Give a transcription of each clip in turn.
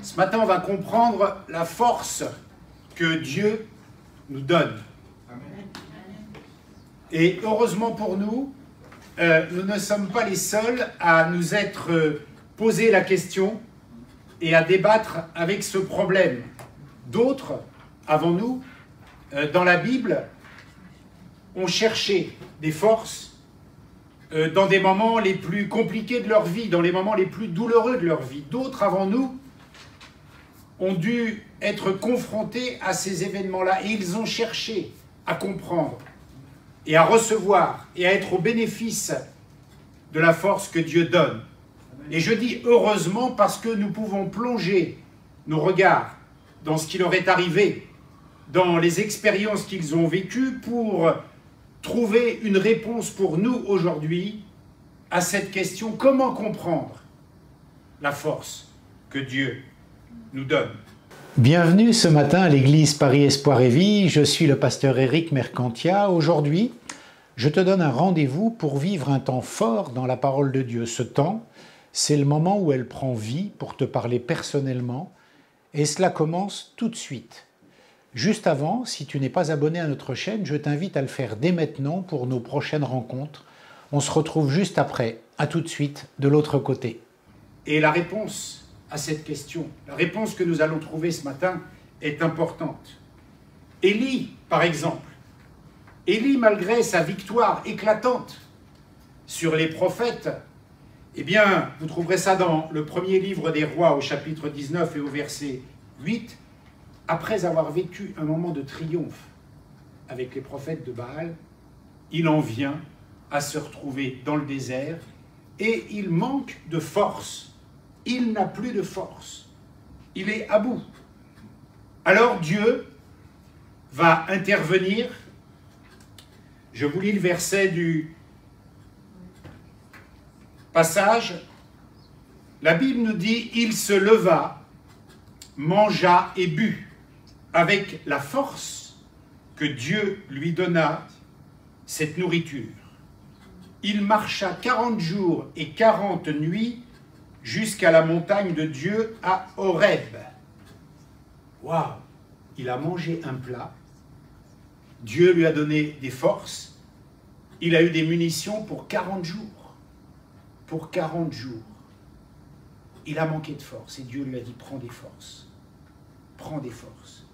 Ce matin, on va comprendre la force que Dieu nous donne. Et heureusement pour nous, nous ne sommes pas les seuls à nous être posé la question et à débattre avec ce problème. D'autres, avant nous, dans la Bible, ont cherché des forces dans des moments les plus compliqués de leur vie, dans les moments les plus douloureux de leur vie. D'autres, avant nous, ont dû être confrontés à ces événements-là et ils ont cherché à comprendre et à recevoir et à être au bénéfice de la force que Dieu donne. Et je dis heureusement parce que nous pouvons plonger nos regards dans ce qui leur est arrivé, dans les expériences qu'ils ont vécues pour trouver une réponse pour nous aujourd'hui à cette question: comment comprendre la force que Dieu nous donne? Bienvenue ce matin à l'église Paris Espoir et Vie. Je suis le pasteur Éric Mercantia. Aujourd'hui, je te donne un rendez-vous pour vivre un temps fort dans la parole de Dieu. Ce temps, c'est le moment où elle prend vie pour te parler personnellement et cela commence tout de suite. Juste avant, si tu n'es pas abonné à notre chaîne, je t'invite à le faire dès maintenant pour nos prochaines rencontres. On se retrouve juste après. À tout de suite de l'autre côté. Et la réponse à cette question, la réponse que nous allons trouver ce matin est importante. Élie, par exemple, Élie, malgré sa victoire éclatante sur les prophètes, eh bien, vous trouverez ça dans le premier livre des rois au chapitre 19 et au verset 8, après avoir vécu un moment de triomphe avec les prophètes de Baal, il en vient à se retrouver dans le désert et il manque de force. Il n'a plus de force. Il est à bout. Alors Dieu va intervenir. Je vous lis le verset du passage. La Bible nous dit: il se leva, mangea et but avec la force que Dieu lui donna cette nourriture. Il marcha 40 jours et 40 nuits jusqu'à la montagne de Dieu à Horeb. Waouh! Il a mangé un plat. Dieu lui a donné des forces. Il a eu des munitions pour 40 jours. Pour 40 jours. Il a manqué de force et Dieu lui a dit: prends des forces. Prends des forces.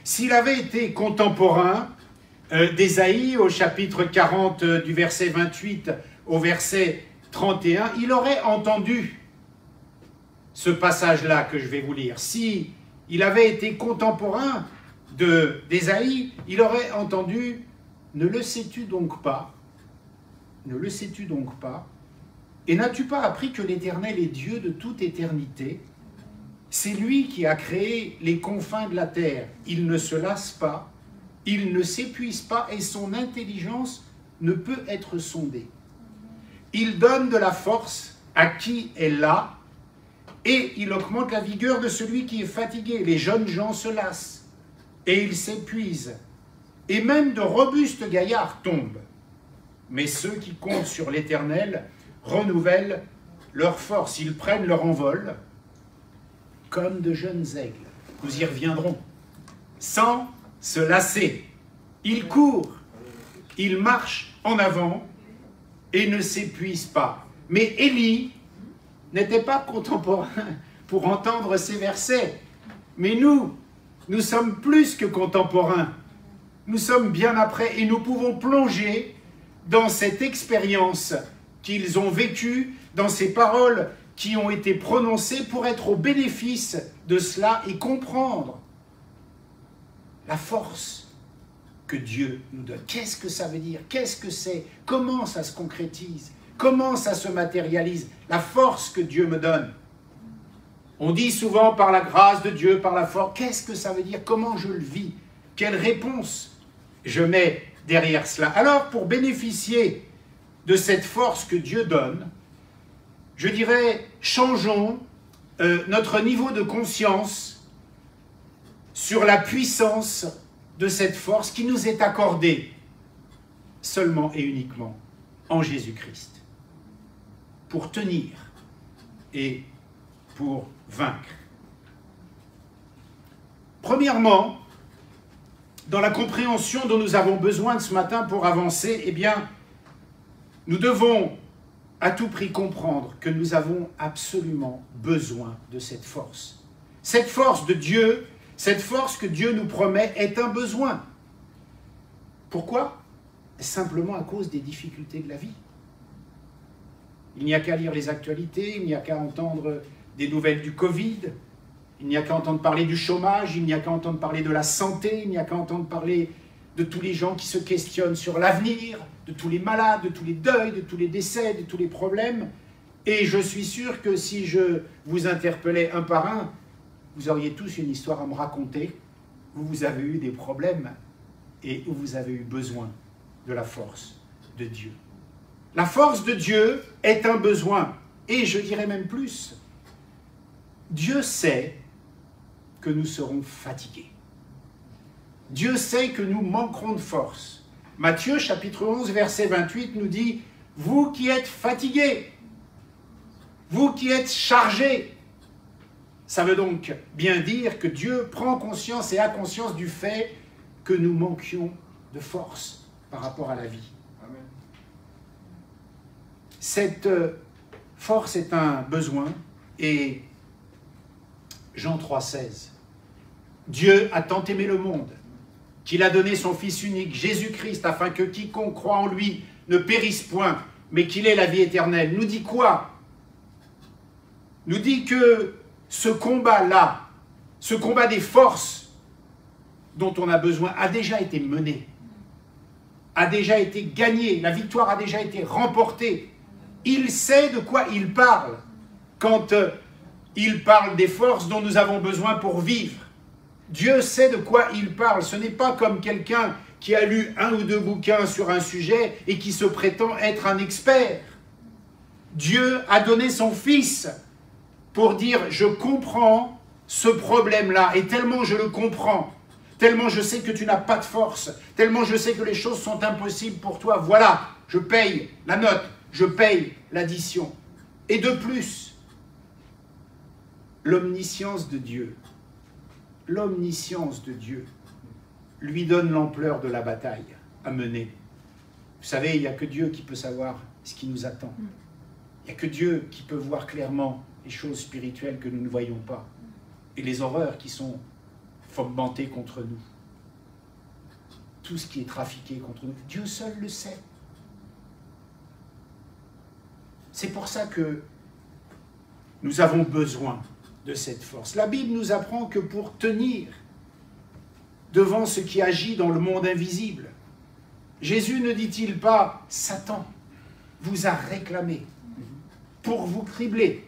S'il avait été contemporain d'Ésaïe au chapitre 40 du verset 28 au verset 31, il aurait entendu ce passage-là que je vais vous lire. Si il avait été contemporain d'Ésaïe, il aurait entendu: ne le sais-tu donc pas? Ne le sais-tu donc pas? Et n'as-tu pas appris que l'Éternel est Dieu de toute éternité? C'est lui qui a créé les confins de la terre. Il ne se lasse pas, il ne s'épuise pas et son intelligence ne peut être sondée. Il donne de la force à qui est là et il augmente la vigueur de celui qui est fatigué. Les jeunes gens se lassent et ils s'épuisent. Et même de robustes gaillards tombent. Mais ceux qui comptent sur l'Éternel renouvellent leur force. Ils prennent leur envol comme de jeunes aigles. Nous y reviendrons. Sans se lasser. Ils courent, ils marchent en avant et ne s'épuisent pas. Mais Élie n'était pas contemporain pour entendre ces versets. Mais nous sommes plus que contemporains. Nous sommes bien après et nous pouvons plonger dans cette expérience qu'ils ont vécue, dans ces paroles qui ont été prononcées pour être au bénéfice de cela et comprendre la force que Dieu nous donne. Qu'est-ce que ça veut dire? Qu'est-ce que c'est? Comment ça se concrétise? Comment ça se matérialise? La force que Dieu me donne. On dit souvent par la grâce de Dieu, par la force. Qu'est-ce que ça veut dire? Comment je le vis? Quelle réponse je mets derrière cela? Alors, pour bénéficier de cette force que Dieu donne, je dirais, changeons notre niveau de conscience sur la puissance de cette force qui nous est accordée seulement et uniquement en Jésus-Christ pour tenir et pour vaincre. Premièrement, dans la compréhension dont nous avons besoin de ce matin pour avancer, eh bien, nous devons à tout prix comprendre que nous avons absolument besoin de cette force. Cette force de Dieu, cette force que Dieu nous promet est un besoin. Pourquoi? Simplement à cause des difficultés de la vie. Il n'y a qu'à lire les actualités, il n'y a qu'à entendre des nouvelles du Covid, il n'y a qu'à entendre parler du chômage, il n'y a qu'à entendre parler de la santé, il n'y a qu'à entendre parler de tous les gens qui se questionnent sur l'avenir, de tous les malades, de tous les deuils, de tous les décès, de tous les problèmes. Et je suis sûr que si je vous interpellais un par un, vous auriez tous une histoire à me raconter où vous avez eu des problèmes et où vous avez eu besoin de la force de Dieu. La force de Dieu est un besoin. Et je dirais même plus, Dieu sait que nous serons fatigués. Dieu sait que nous manquerons de force. Matthieu, chapitre 11, verset 28, nous dit « Vous qui êtes fatigués, vous qui êtes chargés », ça veut donc bien dire que Dieu prend conscience et a conscience du fait que nous manquions de force par rapport à la vie. Amen. Cette force est un besoin et Jean 3,16. Dieu a tant aimé le monde qu'il a donné son Fils unique, Jésus-Christ, afin que quiconque croit en lui ne périsse point, mais qu'il ait la vie éternelle. Nous dit quoi? Nous dit que ce combat-là, ce combat des forces dont on a besoin, a déjà été mené, a déjà été gagné, la victoire a déjà été remportée. Il sait de quoi il parle quand il parle des forces dont nous avons besoin pour vivre. Dieu sait de quoi il parle. Ce n'est pas comme quelqu'un qui a lu un ou deux bouquins sur un sujet et qui se prétend être un expert. Dieu a donné son Fils pour dire « Je comprends ce problème-là et tellement je le comprends, tellement je sais que tu n'as pas de force, tellement je sais que les choses sont impossibles pour toi. Voilà, je paye la note, je paye l'addition. » Et de plus, l'omniscience de Dieu lui donne l'ampleur de la bataille à mener. Vous savez, il n'y a que Dieu qui peut savoir ce qui nous attend. Il n'y a que Dieu qui peut voir clairement les choses spirituelles que nous ne voyons pas et les horreurs qui sont fomentées contre nous. Tout ce qui est trafiqué contre nous, Dieu seul le sait. C'est pour ça que nous avons besoin de cette force. La Bible nous apprend que pour tenir devant ce qui agit dans le monde invisible, Jésus ne dit-il pas « Satan vous a réclamé pour vous cribler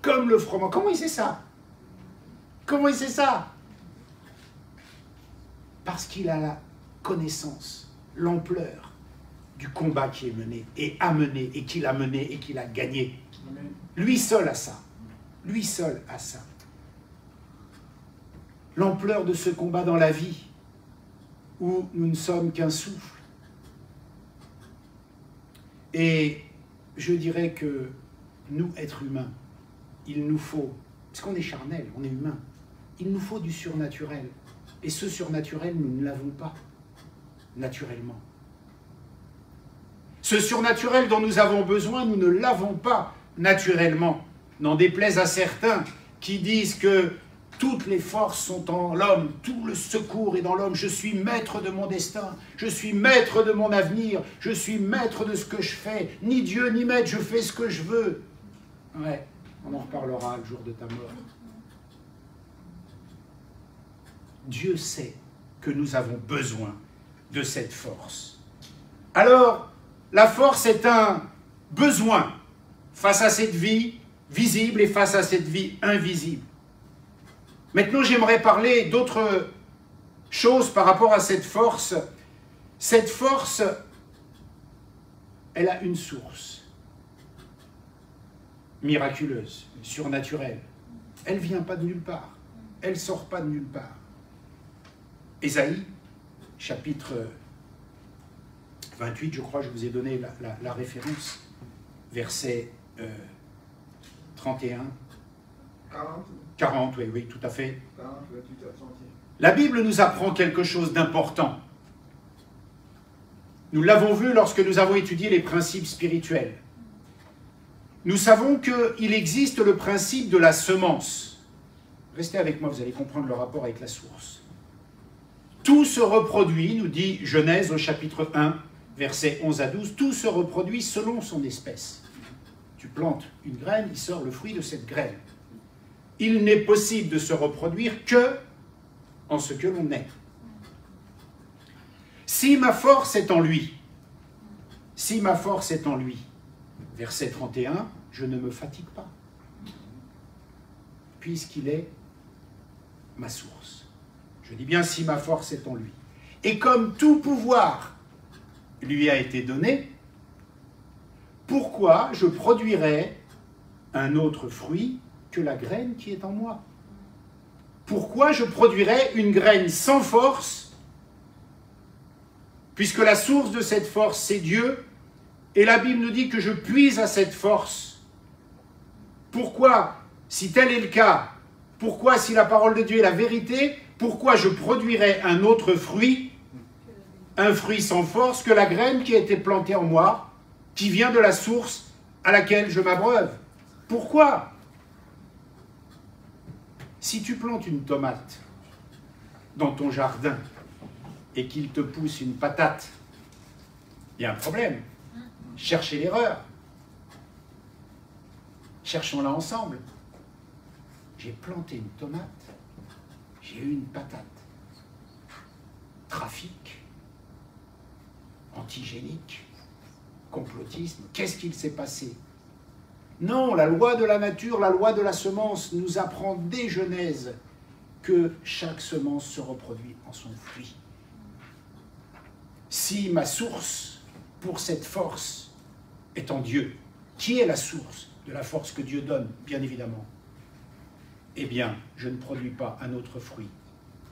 comme le froment ». Comment il sait ça? Comment il sait ça? Parce qu'il a la connaissance, l'ampleur du combat qui est mené et a mené et qu'il a mené et qu'il a gagné. Lui seul a ça. Lui seul a ça. L'ampleur de ce combat dans la vie où nous ne sommes qu'un souffle. Et je dirais que nous, êtres humains, il nous faut, parce qu'on est charnel, on est humain, il nous faut du surnaturel. Et ce surnaturel, nous ne l'avons pas, naturellement. Ce surnaturel dont nous avons besoin, nous ne l'avons pas naturellement. N'en déplaise à certains qui disent que toutes les forces sont en l'homme, tout le secours est dans l'homme, je suis maître de mon destin, je suis maître de mon avenir, je suis maître de ce que je fais, ni Dieu ni maître, je fais ce que je veux. Ouais, on en reparlera le jour de ta mort. Dieu sait que nous avons besoin de cette force. Alors, la force est un besoin face à cette vie visible et face à cette vie invisible. Maintenant, j'aimerais parler d'autres choses par rapport à cette force. Cette force, elle a une source miraculeuse, surnaturelle. Elle ne vient pas de nulle part. Elle ne sort pas de nulle part. Ésaïe, chapitre 28, je crois, je vous ai donné la référence, verset 31. 40, oui, tout à fait. 40, 28 à 31. La Bible nous apprend quelque chose d'important. Nous l'avons vu lorsque nous avons étudié les principes spirituels. Nous savons qu'il existe le principe de la semence. Restez avec moi, vous allez comprendre le rapport avec la source. Tout se reproduit, nous dit Genèse au chapitre 1, versets 11 à 12, tout se reproduit selon son espèce. Tu plantes une graine, il sort le fruit de cette graine. Il n'est possible de se reproduire que en ce que l'on est. Si ma force est en lui, si ma force est en lui, verset 31, je ne me fatigue pas, puisqu'il est ma source. Je dis bien si ma force est en lui. Et comme tout pouvoir lui a été donné, pourquoi je produirais un autre fruit que la graine qui est en moi? Pourquoi je produirais une graine sans force, puisque la source de cette force, c'est Dieu, et la Bible nous dit que je puise à cette force. Pourquoi, si tel est le cas, pourquoi, si la parole de Dieu est la vérité, pourquoi je produirais un autre fruit, un fruit sans force, que la graine qui a été plantée en moi, qui vient de la source à laquelle je m'abreuve? Pourquoi? Si tu plantes une tomate dans ton jardin et qu'il te pousse une patate, il y a un problème. Cherchez l'erreur. Cherchons-la ensemble. J'ai planté une tomate, j'ai eu une patate. Trafic, antigénique, complotisme. Qu'est-ce qu'il s'est passé? Non, la loi de la nature, la loi de la semence nous apprend dès Genèse que chaque semence se reproduit en son fruit. Si ma source pour cette force est en Dieu, qui est la source de la force que Dieu donne, bien évidemment, eh bien, je ne produis pas un autre fruit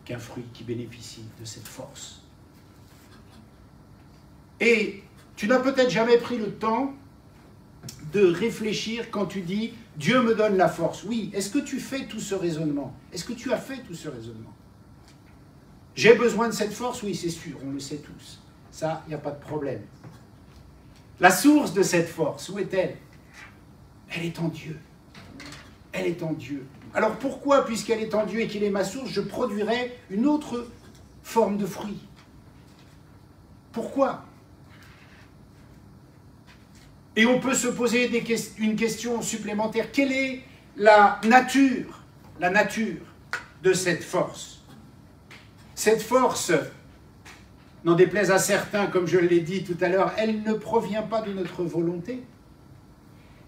qu'un fruit qui bénéficie de cette force. Et tu n'as peut-être jamais pris le temps de réfléchir quand tu dis « Dieu me donne la force ». Oui, est-ce que tu fais tout ce raisonnement? Est-ce que tu as fait tout ce raisonnement? J'ai besoin de cette force? Oui, c'est sûr, on le sait tous. Ça, il n'y a pas de problème. La source de cette force, où est-elle? Elle est en Dieu. Elle est en Dieu. Alors pourquoi, puisqu'elle est en Dieu et qu'il est ma source, je produirais une autre forme de fruit? Pourquoi? Et on peut se poser une question supplémentaire. Quelle est la nature de cette force? Cette force, n'en déplaise à certains, comme je l'ai dit tout à l'heure, elle ne provient pas de notre volonté.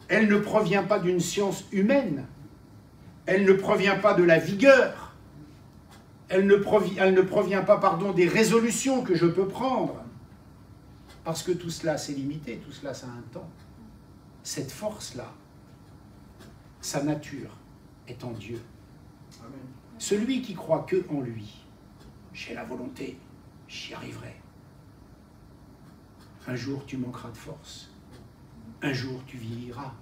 Elle ne provient pas d'une science humaine. Elle ne provient pas de la vigueur. Elle ne provient pas, des résolutions que je peux prendre. Parce que tout cela, c'est limité, tout cela, ça a un temps. Cette force-là, sa nature est en Dieu. Amen. Celui qui croit que en lui, j'ai la volonté, j'y arriverai. Un jour, tu manqueras de force. Un jour, tu vieilliras.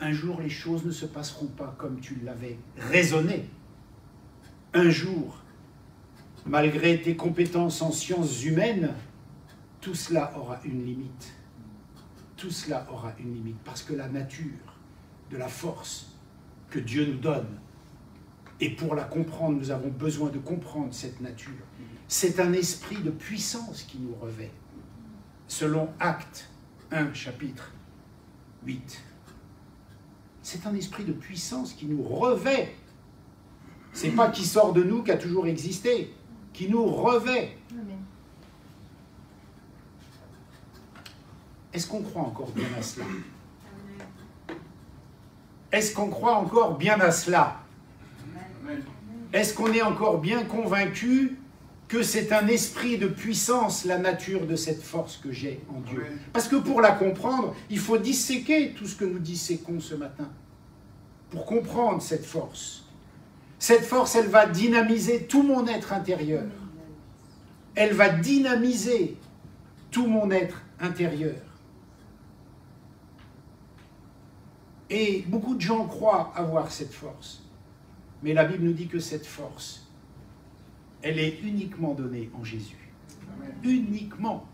Un jour, les choses ne se passeront pas comme tu l'avais raisonné. Un jour, malgré tes compétences en sciences humaines, tout cela aura une limite. Tout cela aura une limite, parce que la nature de la force que Dieu nous donne, et pour la comprendre, nous avons besoin de comprendre cette nature. C'est un esprit de puissance qui nous revêt, selon Actes 1, chapitre 8. C'est un esprit de puissance qui nous revêt. C'est pas qui sort de nous, qui a toujours existé, qui nous revêt. Amen. Est-ce qu'on croit encore bien à cela? Est-ce qu'on croit encore bien à cela? Est-ce qu'on est encore bien convaincu que c'est un esprit de puissance, la nature de cette force que j'ai en Dieu? Parce que pour la comprendre, il faut disséquer tout ce que nous disséquons ce matin. Pour comprendre cette force. Cette force, elle va dynamiser tout mon être intérieur. Elle va dynamiser tout mon être intérieur. Et beaucoup de gens croient avoir cette force. Mais la Bible nous dit que cette force, elle est uniquement donnée en Jésus. Uniquement.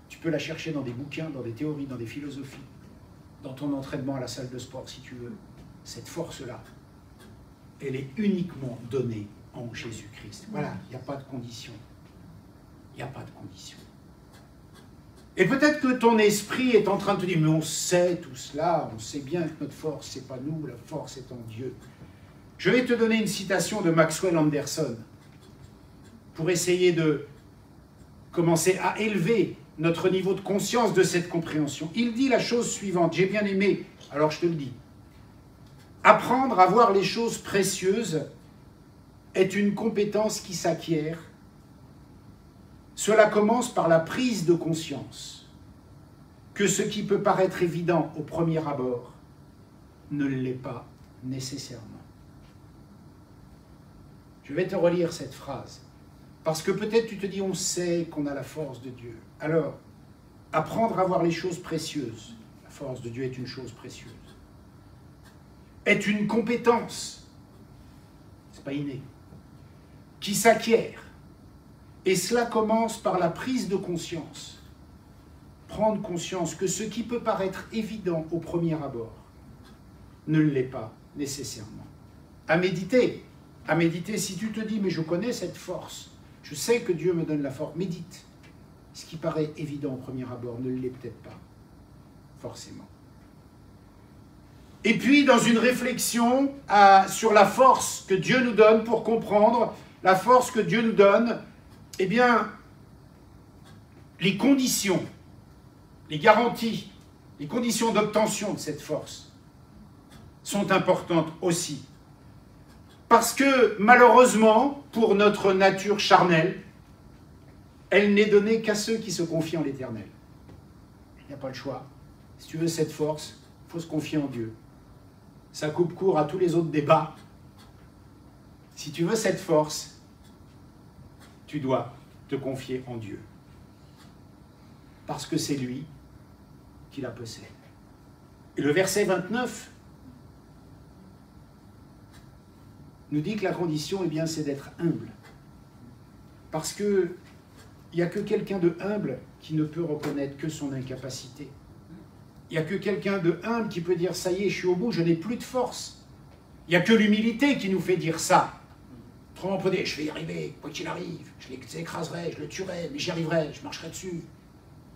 Tu peux la chercher dans des bouquins, dans des théories, dans des philosophies, dans ton entraînement à la salle de sport, si tu veux. Cette force-là, elle est uniquement donnée en Jésus-Christ. Voilà, il n'y a pas de condition. Il n'y a pas de condition. Et peut-être que ton esprit est en train de te dire, mais on sait tout cela, on sait bien que notre force, ce n'est pas nous, la force est en Dieu. Je vais te donner une citation de Maxwell Anderson pour essayer de commencer à élever notre niveau de conscience de cette compréhension. Il dit la chose suivante, j'ai bien aimé, alors je te le dis. Apprendre à voir les choses précieuses est une compétence qui s'acquiert. Cela commence par la prise de conscience que ce qui peut paraître évident au premier abord ne l'est pas nécessairement. Je vais te relire cette phrase, parce que peut-être tu te dis, on sait qu'on a la force de Dieu. Alors, apprendre à voir les choses précieuses, la force de Dieu est une chose précieuse, est une compétence, c'est pas inné, qui s'acquiert. Et cela commence par la prise de conscience. Prendre conscience que ce qui peut paraître évident au premier abord ne l'est pas nécessairement. À méditer, si tu te dis, mais je connais cette force, je sais que Dieu me donne la force, médite. Ce qui paraît évident au premier abord ne l'est peut-être pas, forcément. Et puis, dans une réflexion sur la force que Dieu nous donne pour comprendre, la force que Dieu nous donne, eh bien, les conditions, les garanties, les conditions d'obtention de cette force sont importantes aussi. Parce que, malheureusement, pour notre nature charnelle, elle n'est donnée qu'à ceux qui se confient en l'Éternel. Il n'y a pas le choix. Si tu veux cette force, il faut se confier en Dieu. Ça coupe court à tous les autres débats. Si tu veux cette force, tu dois te confier en Dieu. Parce que c'est lui qui la possède. Et le verset 29 nous dit que la condition, eh bien, c'est d'être humble. Parce que il n'y a que quelqu'un de humble qui ne peut reconnaître que son incapacité. Il n'y a que quelqu'un de humble qui peut dire « ça y est, je suis au bout, je n'ai plus de force ». Il n'y a que l'humilité qui nous fait dire ça. Autrement, on peut dire « je vais y arriver, quoi qu'il arrive, je l'écraserai, je le tuerai, mais j'y arriverai, je marcherai dessus ».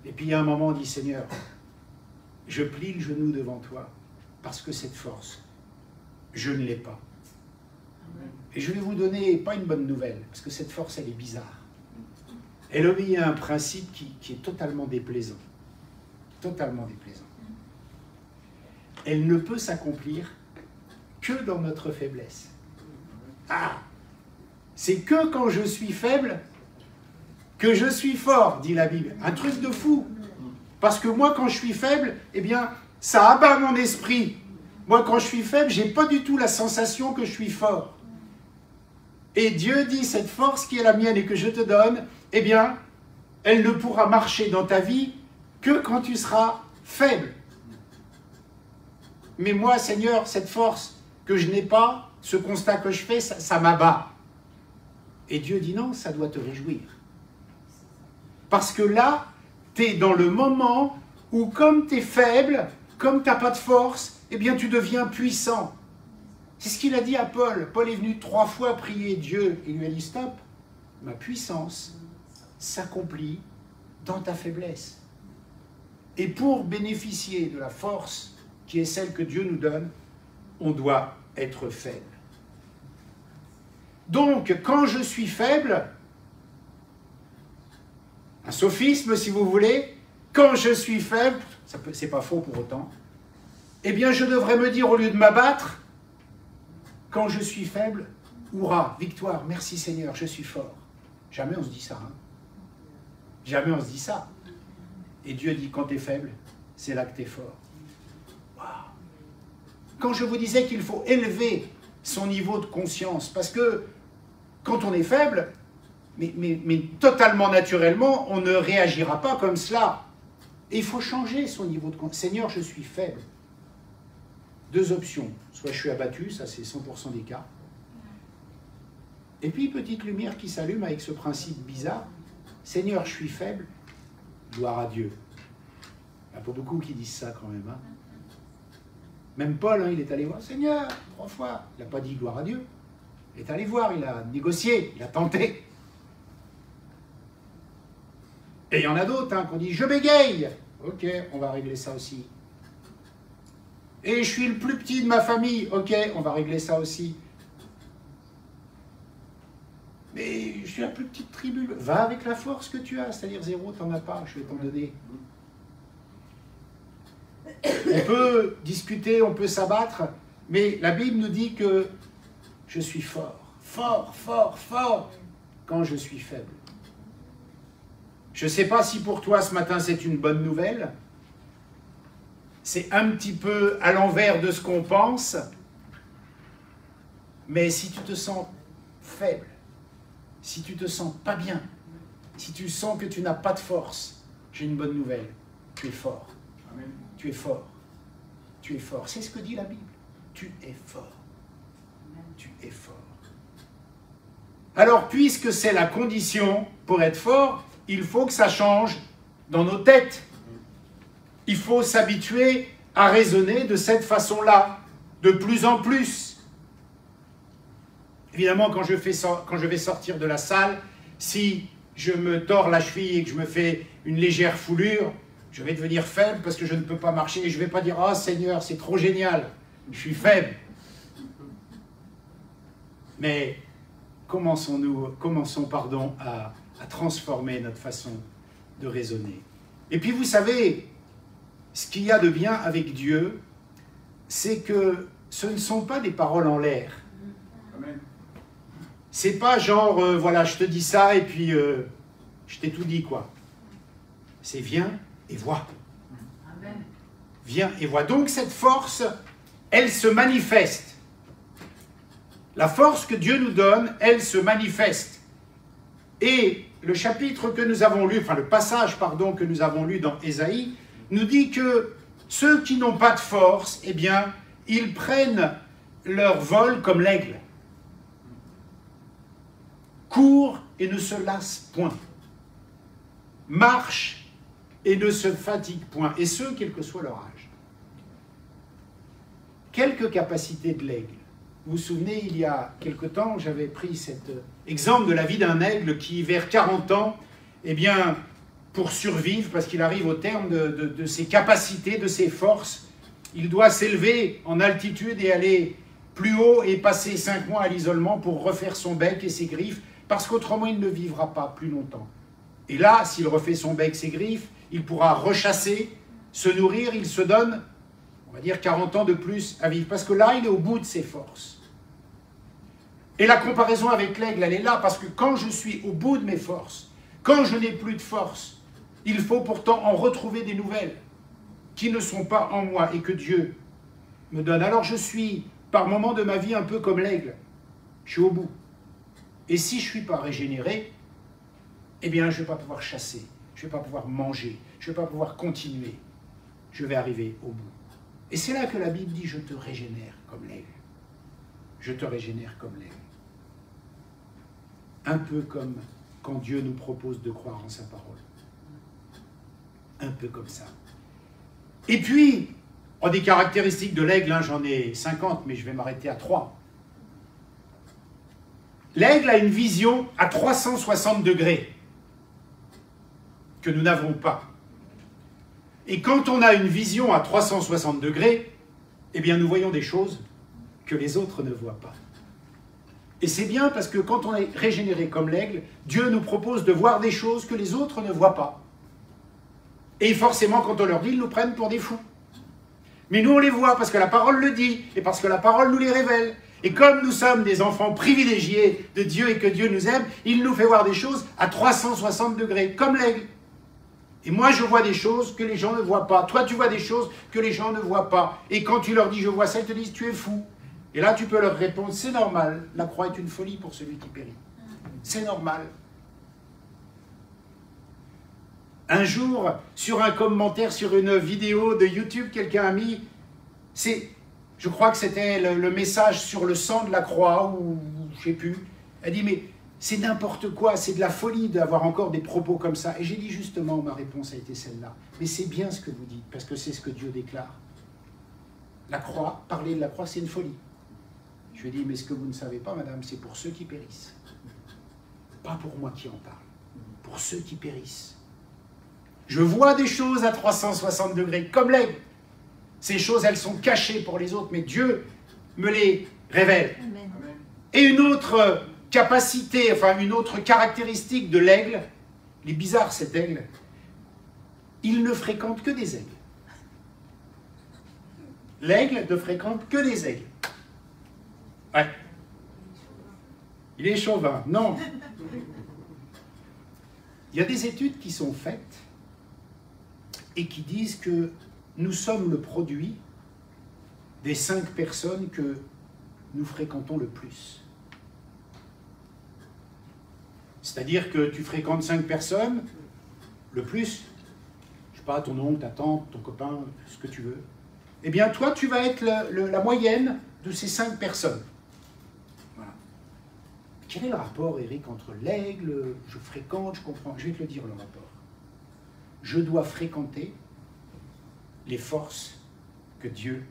Et puis il y a un moment, on dit « Seigneur, je plie le genou devant toi, parce que cette force, je ne l'ai pas ». Et je vais vous donner, pas une bonne nouvelle, parce que cette force, elle est bizarre. Elle obéit à un principe qui est totalement déplaisant. Totalement déplaisant. Elle ne peut s'accomplir que dans notre faiblesse. Ah! C'est que quand je suis faible que je suis fort, dit la Bible. Un truc de fou. Parce que moi, quand je suis faible, eh bien, ça abat mon esprit. Moi, quand je suis faible, je n'ai pas du tout la sensation que je suis fort. Et Dieu dit, cette force qui est la mienne et que je te donne, eh bien, elle ne pourra marcher dans ta vie que quand tu seras faible. Mais moi, Seigneur, cette force que je n'ai pas, ce constat que je fais, ça m'abat. Et Dieu dit non, ça doit te réjouir. Parce que là, tu es dans le moment où comme tu es faible, comme tu n'as pas de force, eh bien tu deviens puissant. C'est ce qu'il a dit à Paul. Paul est venu 3 fois prier Dieu. Il lui a dit, stop, ma puissance s'accomplit dans ta faiblesse. Et pour bénéficier de la force qui est celle que Dieu nous donne, on doit être faible. Donc, quand je suis faible, un sophisme si vous voulez, quand je suis faible, c'est pas faux pour autant, eh bien je devrais me dire au lieu de m'abattre, quand je suis faible, hurrah, victoire, merci Seigneur, je suis fort. Jamais on se dit ça. Hein. Jamais on se dit ça. Et Dieu dit, quand tu es faible, c'est là que tu es fort. Wow. Quand je vous disais qu'il faut élever son niveau de conscience, parce que quand on est faible, mais totalement naturellement, on ne réagira pas comme cela. Et il faut changer son niveau de conscience. Seigneur, je suis faible. 2 options. Soit je suis abattu, ça c'est 100% des cas. Et puis, petite lumière qui s'allume avec ce principe bizarre. Seigneur, je suis faible, gloire à Dieu. Il n'y a pas beaucoup qui disent ça quand même. Hein. Même Paul, hein, il est allé voir Seigneur 3 fois. Il n'a pas dit gloire à Dieu. Il est allé voir, il a négocié, il a tenté. Et il y en a d'autres hein, qui ont dit je bégaye. Ok, on va régler ça aussi. Et je suis le plus petit de ma famille. Ok, on va régler ça aussi. Mais je suis la plus petite tribu. Va avec la force que tu as, c'est-à-dire 0, tu n'en as pas, je vais t'en donner. On peut discuter, on peut s'abattre, mais la Bible nous dit que je suis fort, fort, fort, fort, quand je suis faible. Je ne sais pas si pour toi ce matin c'est une bonne nouvelle. C'est un petit peu à l'envers de ce qu'on pense, mais si tu te sens faible, si tu te sens pas bien, si tu sens que tu n'as pas de force, j'ai une bonne nouvelle, tu es fort. Amen. Tu es fort. Tu es fort. C'est ce que dit la Bible. Tu es fort. Tu es fort. Alors, puisque c'est la condition pour être fort, il faut que ça change dans nos têtes. Il faut s'habituer à raisonner de cette façon-là, de plus en plus. Évidemment, quand je vais sortir de la salle, si je me tords la cheville et que je me fais une légère foulure, je vais devenir faible parce que je ne peux pas marcher et je ne vais pas dire « Oh Seigneur, c'est trop génial, je suis faible ». Mais commençons à transformer notre façon de raisonner. Et puis vous savez, ce qu'il y a de bien avec Dieu, c'est que ce ne sont pas des paroles en l'air. C'est pas genre, voilà, je te dis ça et puis je t'ai tout dit, quoi. C'est viens et vois. Amen. Viens et vois. Donc cette force, elle se manifeste. La force que Dieu nous donne, elle se manifeste. Et le chapitre que nous avons lu, enfin le passage, pardon, que nous avons lu dans Ésaïe, nous dit que ceux qui n'ont pas de force, eh bien, ils prennent leur vol comme l'aigle. Court et ne se lasse point. Marche et ne se fatigue point. Et ce, quel que soit leur âge. Quelques capacités de l'aigle. Vous vous souvenez, il y a quelque temps, j'avais pris cet exemple de la vie d'un aigle qui, vers 40 ans, eh bien, pour survivre, parce qu'il arrive au terme de ses capacités, de ses forces, il doit s'élever en altitude et aller plus haut et passer 5 mois à l'isolement pour refaire son bec et ses griffes, parce qu'autrement il ne vivra pas plus longtemps. Et là, s'il refait son bec, ses griffes, il pourra rechasser, se nourrir, il se donne, on va dire, 40 ans de plus à vivre, parce que là, il est au bout de ses forces. Et la comparaison avec l'aigle, elle est là, parce que quand je suis au bout de mes forces, quand je n'ai plus de force, il faut pourtant en retrouver des nouvelles qui ne sont pas en moi et que Dieu me donne. Alors je suis, par moments de ma vie, un peu comme l'aigle. Je suis au bout. Et si je ne suis pas régénéré, eh bien, je ne vais pas pouvoir chasser, je ne vais pas pouvoir manger, je ne vais pas pouvoir continuer. Je vais arriver au bout. Et c'est là que la Bible dit « Je te régénère comme l'aigle. Je te régénère comme l'aigle. » Un peu comme quand Dieu nous propose de croire en sa parole. Un peu comme ça. Et puis, on a des caractéristiques de l'aigle, hein, j'en ai 50, mais je vais m'arrêter à 3. L'aigle a une vision à 360 degrés que nous n'avons pas. Et quand on a une vision à 360 degrés, eh bien nous voyons des choses que les autres ne voient pas. Et c'est bien parce que quand on est régénéré comme l'aigle, Dieu nous propose de voir des choses que les autres ne voient pas. Et forcément, quand on leur dit, ils nous prennent pour des fous. Mais nous, on les voit parce que la parole le dit et parce que la parole nous les révèle. Et comme nous sommes des enfants privilégiés de Dieu et que Dieu nous aime, il nous fait voir des choses à 360 degrés, comme l'aigle. Et moi, je vois des choses que les gens ne voient pas. Toi, tu vois des choses que les gens ne voient pas. Et quand tu leur dis, je vois ça, ils te disent, tu es fou. Et là, tu peux leur répondre, c'est normal. La croix est une folie pour celui qui périt. C'est normal. Un jour, sur un commentaire, sur une vidéo de YouTube, quelqu'un a mis, je crois que c'était le message sur le sang de la croix, ou je ne sais plus. Elle dit, mais c'est n'importe quoi, c'est de la folie d'avoir encore des propos comme ça. Et j'ai dit justement, ma réponse a été celle-là. Mais c'est bien ce que vous dites, parce que c'est ce que Dieu déclare. La croix, parler de la croix, c'est une folie. Je lui ai dit, mais ce que vous ne savez pas, madame, c'est pour ceux qui périssent. Pas pour moi qui en parle. Pour ceux qui périssent. Je vois des choses à 360 degrés, comme l'aigle. Ces choses, elles sont cachées pour les autres, mais Dieu me les révèle. Amen. Et une autre capacité, enfin une autre caractéristique de l'aigle, il est bizarre cet aigle, il ne fréquente que des aigles. L'aigle ne fréquente que des aigles. Ouais. Il est chauvin. Non. Il y a des études qui sont faites et qui disent que nous sommes le produit des 5 personnes que nous fréquentons le plus. C'est-à-dire que tu fréquentes 5 personnes, le plus, je ne sais pas, ton oncle, ta tante, ton copain, ce que tu veux, eh bien toi, tu vas être la moyenne de ces 5 personnes. Voilà. Quel est le rapport, Eric, entre l'aigle, je fréquente, je comprends, je vais te le dire le rapport. Je dois fréquenter les forces que Dieu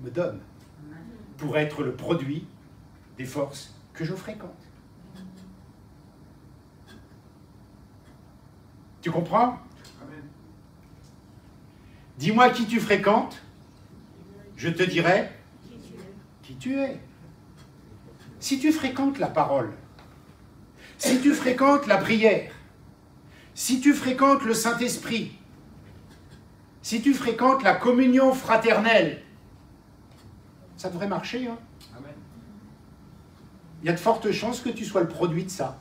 me donne pour être le produit des forces que je fréquente. Tu comprends? Dis-moi qui tu fréquentes, je te dirai qui tu es. Si tu fréquentes la parole, si tu fréquentes la prière, si tu fréquentes le Saint-Esprit, si tu fréquentes la communion fraternelle, ça devrait marcher. Hein? Amen. Il y a de fortes chances que tu sois le produit de ça.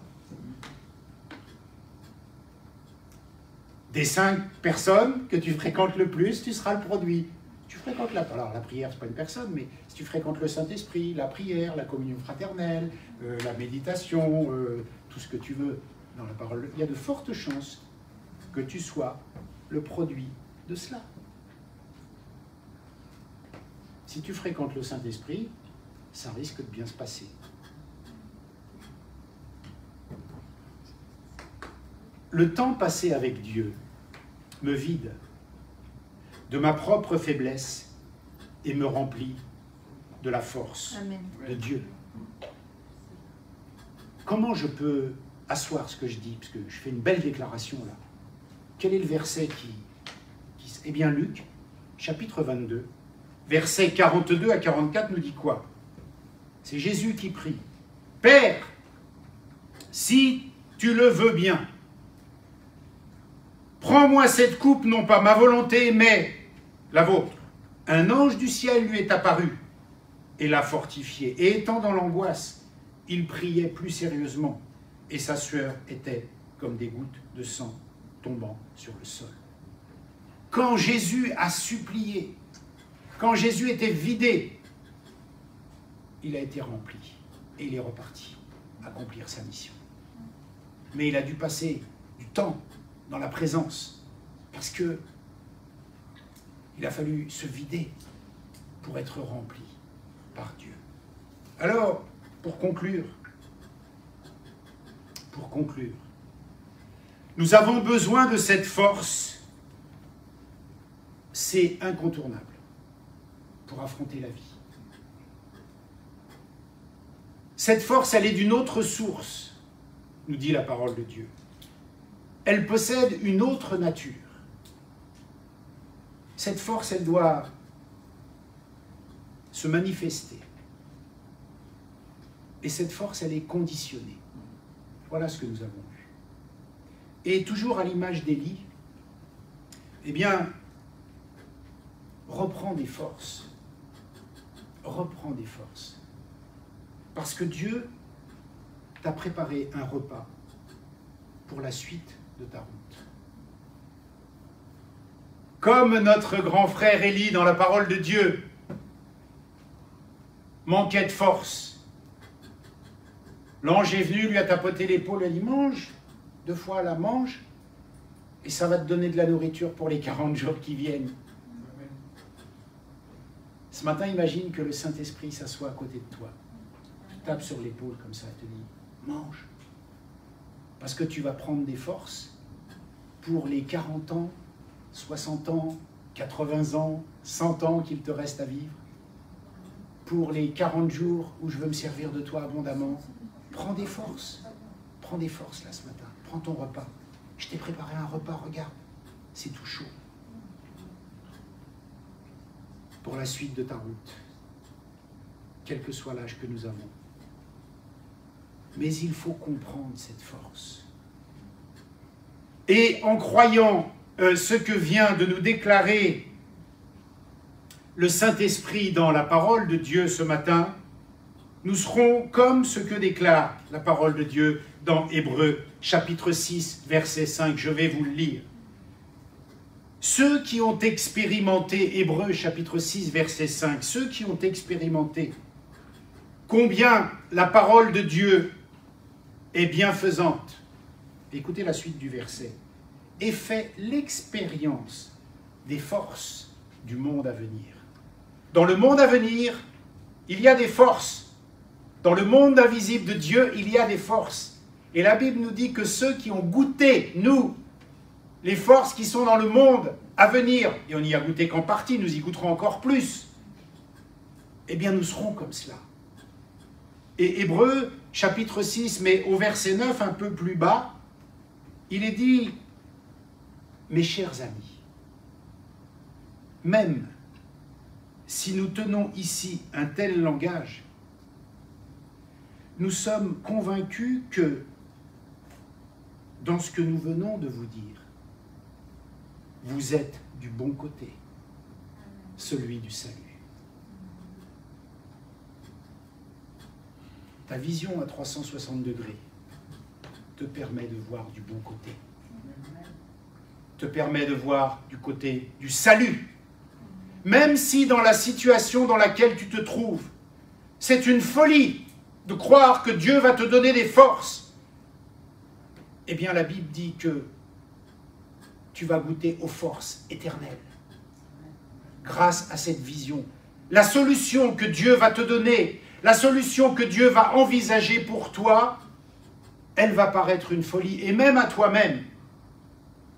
Des 5 personnes que tu fréquentes le plus, tu seras le produit. Tu fréquentes alors la prière, ce n'est pas une personne, mais si tu fréquentes le Saint-Esprit, la prière, la communion fraternelle, la méditation, tout ce que tu veux dans la parole, il y a de fortes chances que tu sois le produit de cela. Si tu fréquentes le Saint-Esprit, ça risque de bien se passer. Le temps passé avec Dieu me vide de ma propre faiblesse et me remplit de la force Amen. De Dieu. Comment je peux asseoir ce que je dis? Parce que je fais une belle déclaration là. Quel est le verset qui... Eh bien, Luc, chapitre 22, versets 42 à 44 nous dit quoi? C'est Jésus qui prie. Père, si tu le veux bien, prends-moi cette coupe, non pas ma volonté, mais la vôtre. Un ange du ciel lui est apparu et l'a fortifié. Et étant dans l'angoisse, il priait plus sérieusement, et sa sueur était comme des gouttes de sang tombant sur le sol. Quand Jésus a supplié, quand Jésus était vidé, il a été rempli et il est reparti accomplir sa mission. Mais il a dû passer du temps dans la présence parce que il a fallu se vider pour être rempli par Dieu. Alors, pour conclure, nous avons besoin de cette force. C'est incontournable pour affronter la vie. Cette force, elle est d'une autre source, nous dit la parole de Dieu. Elle possède une autre nature. Cette force, elle doit se manifester. Et cette force, elle est conditionnée. Voilà ce que nous avons vu. Et toujours à l'image d'Élie, eh bien, reprends des forces. Reprends des forces. Parce que Dieu t'a préparé un repas pour la suite de ta route. Comme notre grand frère Élie dans la parole de Dieu manquait de force, l'ange est venu, lui a tapoté l'épaule, il a dit mange, 2 fois la mange, et ça va te donner de la nourriture pour les 40 jours qui viennent. Ce matin, imagine que le Saint-Esprit s'assoit à côté de toi, te tape sur l'épaule comme ça, et te dit mange. Parce que tu vas prendre des forces pour les 40 ans, 60 ans, 80 ans, 100 ans qu'il te reste à vivre. Pour les 40 jours où je veux me servir de toi abondamment. Prends des forces. Prends des forces là ce matin. Prends ton repas. Je t'ai préparé un repas, regarde. C'est tout chaud. Pour la suite de ta route. Quel que soit l'âge que nous avons. Mais il faut comprendre cette force. Et en croyant ce que vient de nous déclarer le Saint-Esprit dans la parole de Dieu ce matin, nous serons comme ce que déclare la parole de Dieu dans Hébreux, chapitre 6, verset 5. Je vais vous le lire. Ceux qui ont expérimenté, Hébreux, chapitre 6, verset 5, ceux qui ont expérimenté combien la parole de Dieu est bienfaisante. Écoutez la suite du verset. Et fait l'expérience des forces du monde à venir. Dans le monde à venir, il y a des forces. Dans le monde invisible de Dieu, il y a des forces. Et la Bible nous dit que ceux qui ont goûté, nous, les forces qui sont dans le monde à venir, et on n'y a goûté qu'en partie, nous y goûterons encore plus, eh bien nous serons comme cela. Et Hébreux, chapitre 6, mais au verset 9, un peu plus bas, il est dit, mes chers amis, même si nous tenons ici un tel langage, nous sommes convaincus que, dans ce que nous venons de vous dire, vous êtes du bon côté, celui du salut. Ta vision à 360 degrés te permet de voir du bon côté, te permet de voir du côté du salut. Même si dans la situation dans laquelle tu te trouves, c'est une folie de croire que Dieu va te donner des forces, eh bien la Bible dit que tu vas goûter aux forces éternelles grâce à cette vision. La solution que Dieu va te donner, la solution que Dieu va envisager pour toi, elle va paraître une folie, et même à toi-même.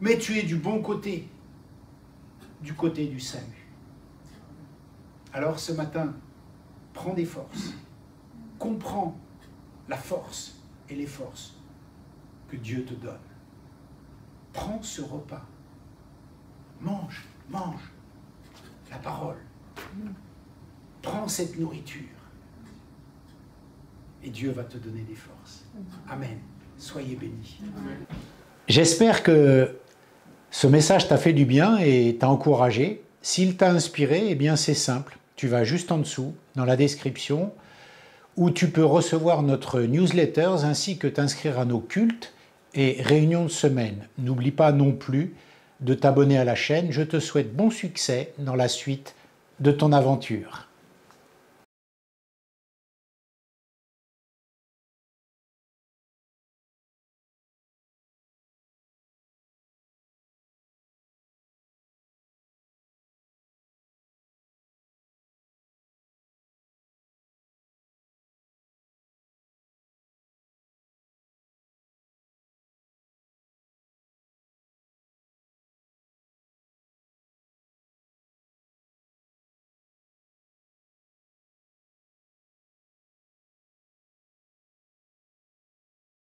Mais tu es du bon côté, du côté du salut. Alors ce matin, prends des forces, comprends la force et les forces que Dieu te donne. Prends ce repas, mange la parole, prends cette nourriture et Dieu va te donner des forces. Amen. Soyez bénis. J'espère que ce message t'a fait du bien et t'a encouragé. S'il t'a inspiré, eh bien c'est simple. Tu vas juste en dessous, dans la description, où tu peux recevoir notre newsletters ainsi que t'inscrire à nos cultes et réunions de semaine. N'oublie pas non plus de t'abonner à la chaîne. Je te souhaite bon succès dans la suite de ton aventure.